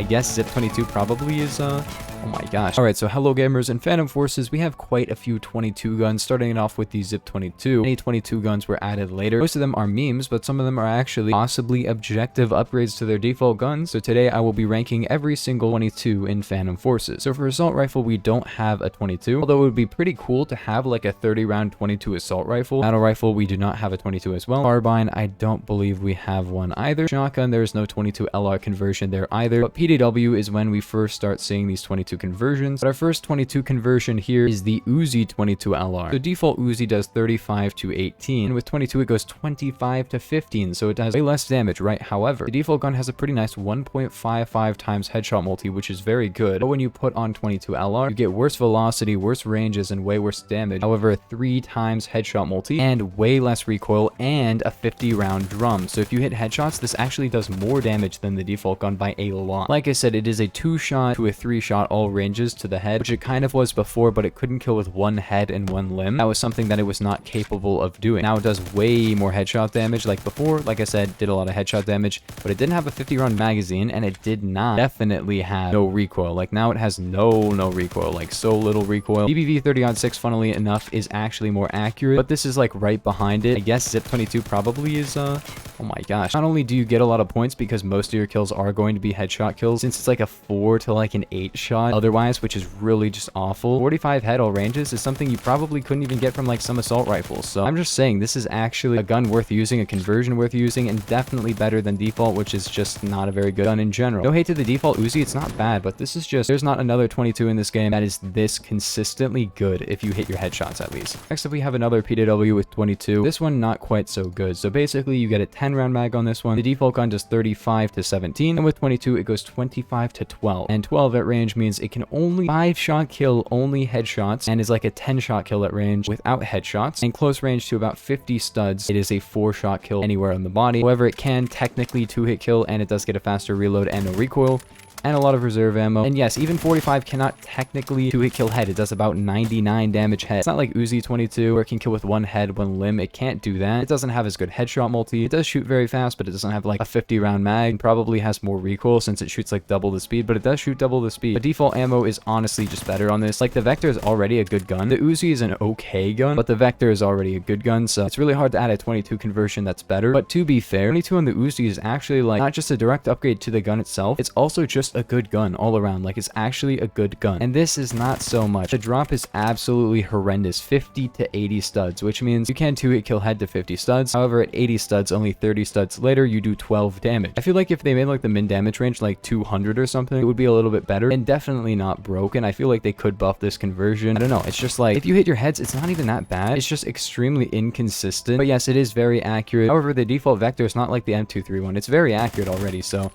I guess Zip 22 probably is, oh my gosh. Alright, so hello gamers. In Phantom Forces, we have quite a few 22 guns, starting it off with the Zip 22. Many 22 guns were added later. Most of them are memes, but some of them are actually possibly objective upgrades to their default guns. So today I will be ranking every single 22 in Phantom Forces. So for Assault Rifle, we don't have a 22, although it would be pretty cool to have like a 30 round 22 Assault Rifle. Battle Rifle, we do not have a 22 as well. Carbine, I don't believe we have one either. Shotgun, there's no 22 LR conversion there either, but PDW is when we first start seeing these 22 conversions. But our first 22 conversion here is the Uzi 22 LR. So default Uzi does 35 to 18, and with 22 it goes 25 to 15, so it does way less damage, right? However, the default gun has a pretty nice 1.55 times headshot multi, which is very good, but when you put on 22 LR, you get worse velocity, worse ranges, and way worse damage. However, 3 times headshot multi, and way less recoil, and a 50 round drum. So if you hit headshots, this actually does more damage than the default gun by a lot. Like I said, it is a 2-shot to a 3-shot all ranges to the head, which it kind of was before, but it couldn't kill with one head and one limb. That was something that it was not capable of doing. Now it does way more headshot damage like before. Like I said, did a lot of headshot damage, but it didn't have a 50 round magazine, and it did not definitely have no recoil. Like now it has no recoil, like so little recoil. BBV 30-06, funnily enough, is actually more accurate, but this is like right behind it. I guess Zip 22 probably is, oh my gosh. Not only do you get a lot of points because most of your kills are going to be headshot kills, since it's like a 4 to like an 8 shot otherwise, which is really just awful. 45 head all ranges is something you probably couldn't even get from like some assault rifles. So I'm just saying this is actually a gun worth using, a conversion worth using, and definitely better than default, which is just not a very good gun in general. No hate to the default Uzi, it's not bad, but this is just, there's not another 22 in this game that is this consistently good if you hit your headshots at least. Next up we have another PDW with 22. This one not quite so good. So basically you get a 10 round mag on this one. The default gun does 35 to 17, and with 22 it goes 25 to 12, and 12 at range means it can only 5-shot kill only headshots, and is like a 10-shot kill at range without headshots, and close range to about 50 studs it is a 4-shot kill anywhere on the body. However, it can technically 2-hit kill, and it does get a faster reload and no recoil, and a lot of reserve ammo. And yes, even 45 cannot technically 2-hit kill head. It does about 99 damage head. It's not like Uzi 22 where it can kill with one head, one limb. It can't do that. It doesn't have as good headshot multi. It does shoot very fast, but it doesn't have like a 50 round mag. It probably has more recoil since it shoots like double the speed, but it does shoot double the speed. The default ammo is honestly just better on this. Like the Vector is already a good gun. The Uzi is an okay gun, but the Vector is already a good gun, so it's really hard to add a 22 conversion that's better. But to be fair, 22 on the Uzi is actually like not just a direct upgrade to the gun itself, it's also just a good gun all around. Like it's actually a good gun, and this is not so much. The drop is absolutely horrendous, 50 to 80 studs, which means you can 2-hit kill head to 50 studs. However, at 80 studs, only 30 studs later, you do 12 damage. I feel like if they made like the min damage range like 200 or something, it would be a little bit better, and definitely not broken. I feel like they could buff this conversion. I don't know, it's just like if you hit your heads, it's not even that bad. It's just extremely inconsistent, but yes, it is very accurate. However, the default Vector is not like the M231. It's very accurate already, so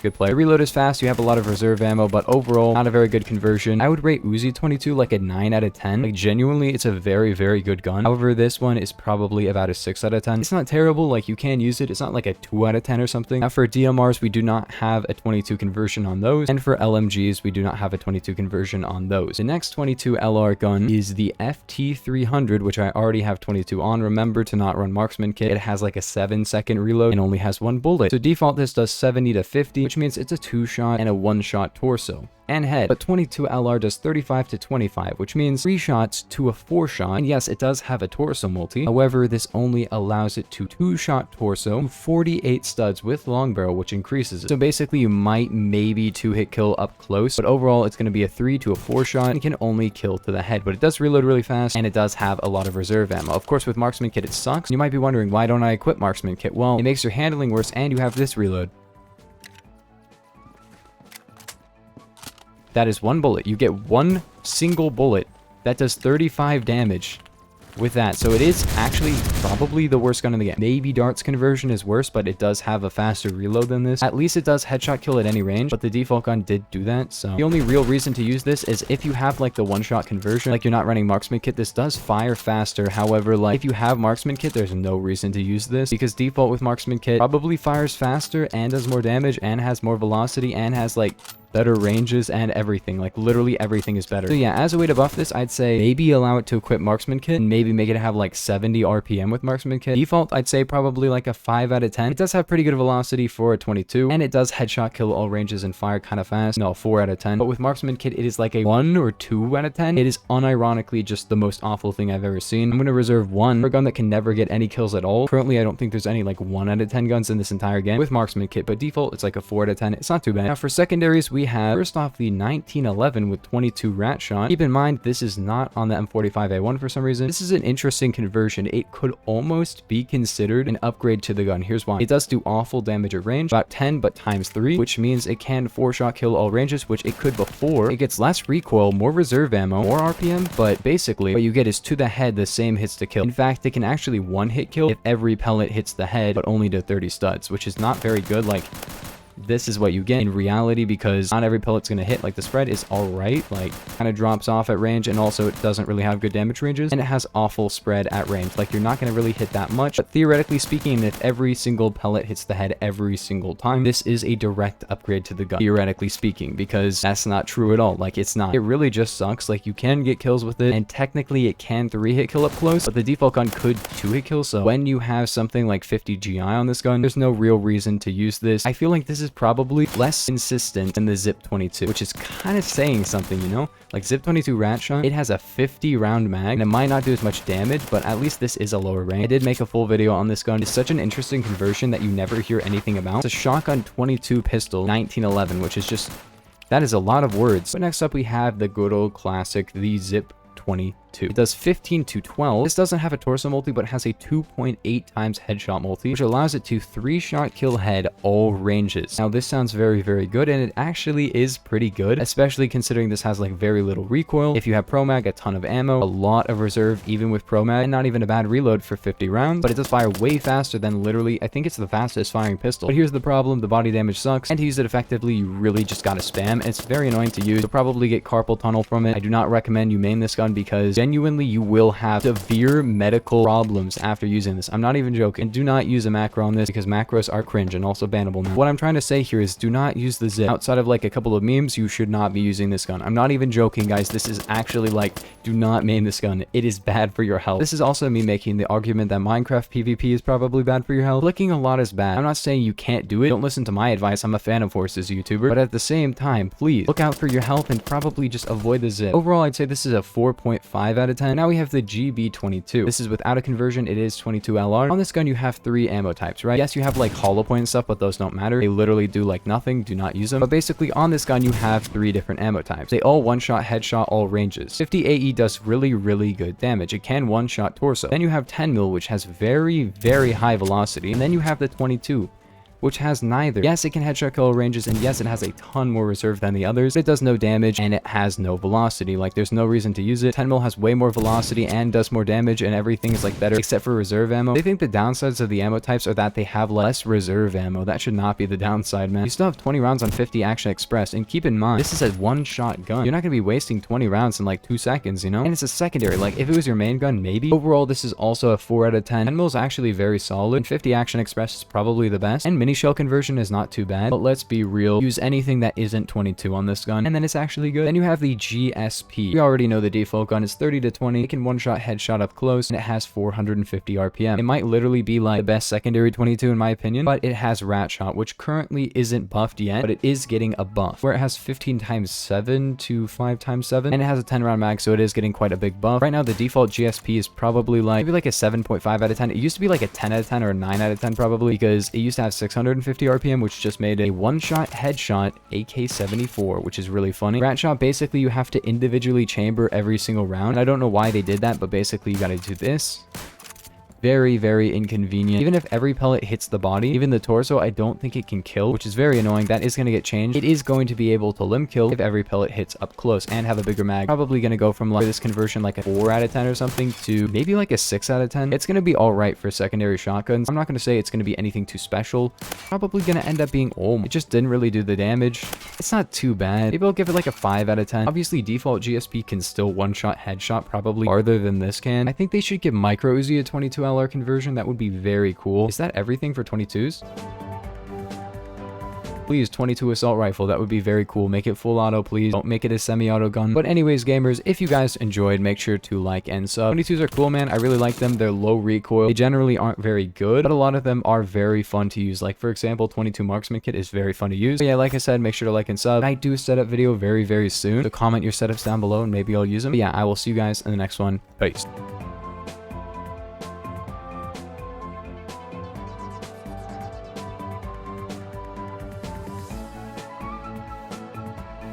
good play. The reload is fast, you have a lot of reserve ammo, but overall, not a very good conversion. I would rate Uzi 22 like a 9 out of 10. Like genuinely, it's a very good gun. However, this one is probably about a 6 out of 10. It's not terrible, like you can use it. It's not like a 2 out of 10 or something. Now for DMRs, we do not have a 22 conversion on those, and for LMGs, we do not have a 22 conversion on those. The next 22 LR gun is the FT300, which I already have 22 on. Remember to not run marksman kit. It has like a 7-second reload and only has 1 bullet. So default, this does 70 to 50, which means it's a 2-shot and a 1-shot torso and head, but 22 LR does 35 to 25, which means 3 shots to a 4-shot, and yes, it does have a torso multi. However, this only allows it to 2-shot torso to 48 studs with long barrel, which increases it. So basically, you might maybe 2-hit kill up close, but overall, it's going to be a 3 to a 4-shot, and can only kill to the head, but it does reload really fast, and it does have a lot of reserve ammo. Of course, with marksman kit, it sucks. You might be wondering, why don't I equip marksman kit? Well, it makes your handling worse, and you have this reload. That is 1 bullet. You get 1 single bullet that does 35 damage with that. So it is actually probably the worst gun in the game. Maybe darts conversion is worse, but it does have a faster reload than this. At least it does headshot kill at any range, but the default gun did do that. So the only real reason to use this is if you have like the 1-shot conversion, like you're not running marksman kit, this does fire faster. However, like if you have marksman kit, there's no reason to use this, because default with marksman kit probably fires faster and does more damage and has more velocity and has like better ranges, and everything. Like, literally everything is better. So yeah, as a way to buff this, I'd say maybe allow it to equip Marksman Kit, and maybe make it have like 70 RPM with Marksman Kit. Default, I'd say probably like a 5 out of 10. It does have pretty good velocity for a 22, and it does headshot kill all ranges and fire kind of fast. No, 4 out of 10. But with Marksman Kit, it is like a 1 or 2 out of 10. It is unironically just the most awful thing I've ever seen. I'm going to reserve 1 for a gun that can never get any kills at all. Currently, I don't think there's any like 1 out of 10 guns in this entire game with Marksman Kit, but default, it's like a 4 out of 10. It's not too bad. Now for secondaries, we have first off the 1911 with 22 rat shot. Keep in mind, this is not on the M45A1 for some reason. This is an interesting conversion. It could almost be considered an upgrade to the gun. Here's why. It does do awful damage at range, about 10 but times 3, which means it can 4-shot kill all ranges, which it could before. It gets less recoil, more reserve ammo, more RPM, but basically what you get is to the head the same hits to kill. In fact, it can actually one-hit kill if every pellet hits the head, but only to 30 studs, which is not very good. Like, this is what you get in reality, because not every pellet's going to hit. Like, the spread is all right, like kind of drops off at range, and also it doesn't really have good damage ranges, and it has awful spread at range. Like, you're not going to really hit that much, but theoretically speaking, if every single pellet hits the head every single time, this is a direct upgrade to the gun, theoretically speaking, because that's not true at all. Like, it's not. It really just sucks. Like, you can get kills with it, and technically it can 3-hit kill up close, but the default gun could 2-hit kill. So when you have something like 50 GI on this gun, there's no real reason to use this. I feel like this is probably less consistent than the Zip 22, which is kind of saying something, you know? Like, Zip 22 rat shot, it has a 50 round mag, and it might not do as much damage, but at least this is a lower range. I did make a full video on this gun. It's such an interesting conversion that you never hear anything about. It's a shotgun 22 pistol 1911, which is just, that is a lot of words. But next up, we have the good old classic, the Zip 22. It does 15 to 12. This doesn't have a torso multi, but it has a 2.8 times headshot multi, which allows it to 3-shot kill head all ranges. Now, this sounds very, very good, and it actually is pretty good, especially considering this has like very little recoil. If you have pro mag, a ton of ammo, a lot of reserve, even with pro mag, and not even a bad reload for 50 rounds, but it does fire way faster than literally, I think it's the fastest firing pistol. But here's the problem, the body damage sucks, and to use it effectively, you really just gotta spam, and it's very annoying to use. You'll probably get carpal tunnel from it. I do not recommend you main this gun, because genuinely you will have severe medical problems after using this. I'm not even joking. And do not use a macro on this, because macros are cringe and also bannable now. What I'm trying to say here is do not use the Zip. Outside of like a couple of memes, you should not be using this gun. I'm not even joking, guys. This is actually like, do not main this gun. It is bad for your health. This is also me making the argument that Minecraft PvP is probably bad for your health. Clicking a lot is bad. I'm not saying you can't do it. Don't listen to my advice. I'm a Phantom Forces YouTuber. But at the same time, please look out for your health and probably just avoid the Zip. Overall, I'd say this is a 4.5 out of 10. Now we have the GB22. This is without a conversion. It is 22 LR. On this gun, you have 3 ammo types, right? Yes, you have like hollow point and stuff, but those don't matter. They literally do like nothing. Do not use them. But basically on this gun, you have 3 different ammo types. They all one-shot headshot all ranges. 50 AE does really, really good damage. It can one-shot torso. Then you have 10 mil, which has very, very high velocity. And then you have the 22, which has neither. Yes, it can headshot kill ranges, and yes, it has a ton more reserve than the others, but it does no damage, and it has no velocity. Like, there's no reason to use it. 10 mil has way more velocity and does more damage, and everything is like better except for reserve ammo. They think the downsides of the ammo types are that they have less reserve ammo. That should not be the downside, man. You still have 20 rounds on 50 Action Express, and keep in mind, this is a one-shot gun. You're not gonna be wasting 20 rounds in like 2 seconds, you know? And it's a secondary. Like, if it was your main gun, maybe. Overall, this is also a 4 out of 10. 10 mil is actually very solid, and 50 Action Express is probably the best, and mini shell conversion is not too bad. But let's be real, use anything that isn't 22 on this gun, and then it's actually good. Then you have the GSP. We already know the default gun is 30 to 20. It can one-shot headshot up close, and it has 450 RPM. It might literally be like the best secondary 22 in my opinion, but it has rat shot, which currently isn't buffed yet, but it is getting a buff where it has 15 times 7 to 5 times 7, and it has a 10 round mag, so it is getting quite a big buff. Right now, the default GSP is probably like maybe like a 7.5 out of 10. It used to be like a 10 out of 10 or a 9 out of 10 probably, because it used to have 650 RPM, which just made a one-shot headshot AK-74, which is really funny. Rat shot, basically you have to individually chamber every single round, and I don't know why they did that, but basically you gotta do this. Very, very inconvenient. Even if every pellet hits the body, even the torso, I don't think it can kill, which is very annoying. That is going to get changed. It is going to be able to limb kill if every pellet hits up close and have a bigger mag. Probably going to go from like this conversion like a 4 out of 10 or something to maybe like a 6 out of 10. It's going to be all right for secondary shotguns. I'm not going to say it's going to be anything too special. Probably going to end up being it just didn't really do the damage. It's not too bad. Maybe I'll give it like a 5 out of 10. Obviously, default GSP can still one-shot headshot probably farther than this can. I think they should give micro Uzi a 22 LR conversion. That would be very cool. Is that everything for 22s? Please, 22 assault rifle. That would be very cool. Make it full auto, please. Don't make it a semi-auto gun. But anyways, gamers, if you guys enjoyed, make sure to like and sub. 22s are cool, man. I really like them. They're low recoil. They generally aren't very good, but a lot of them are very fun to use. Like, for example, 22 marksman kit is very fun to use. But yeah, like I said, make sure to like and sub. I do a setup video very, very soon. So comment your setups down below and maybe I'll use them. But yeah, I will see you guys in the next one. Peace.